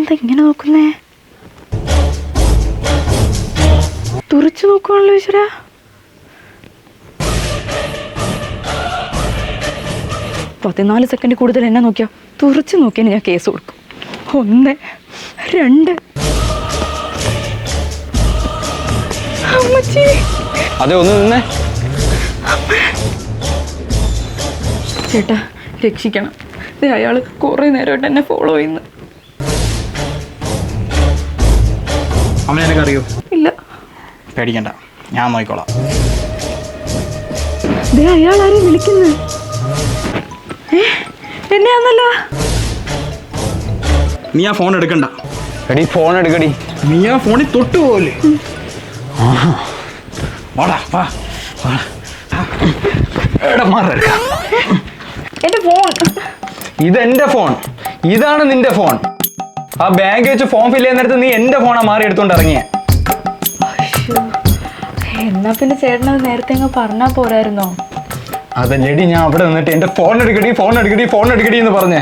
ഇതെന്താ ഇങ്ങനെ നോക്കുന്നേ? തുറച്ചു നോക്കുവാണല്ലോ ഈശ്വരാ. പതിനാല് സെക്കൻഡ് കൂടുതൽ എന്നെ നോക്കിയാ തുറച്ചു നോക്കിയാൽ ഞാൻ കേസ് കൊടുക്കും. 1 2 അമ്മച്ചി. അതെ, ഒന്ന് നിന്നേ. ചേട്ടാ രക്ഷിക്കണം. അയാള് കുറെ നേരമായിട്ട് എന്നെ ഫോളോ ചെയ്യുന്നു. അമ്മ എനിക്കറിയോ? ഇല്ല. പേടിക്കണ്ട, ഞാൻ നോക്കിക്കോളാം. അയാൾ ആരെയും വിളിക്കുന്നു. എന്നെയാന്നല്ല. നീ ആ ഫോൺ എടുക്കണ്ട. എടി ഫോൺ എടുക്കടി. നീ ആ ഫോണിൽ തൊട്ടു പോകല്ലേ. എന്റെ ഫോൺ. ഇതെന്റെ ഫോൺ, ഇതാണ് നിന്റെ ഫോൺ. ആ ബാങ്ക് വെച്ച് ഫോം ഫില്ല് ചെയ്യുന്ന നേരത്ത് നീ എന്റെ ഫോണാ മാറി എടുത്തോണ്ട് ഇറങ്ങിയ. എന്നാ പിന്നെ ചേട്ടനത് നേരത്തെ അങ്ങ് പറഞ്ഞാ പോരായിരുന്നോ? അതല്ലേടി ഞാൻ അവിടെ നിന്നിട്ട് എന്റെ ഫോൺ എടുക്കടി എന്ന് പറഞ്ഞേ.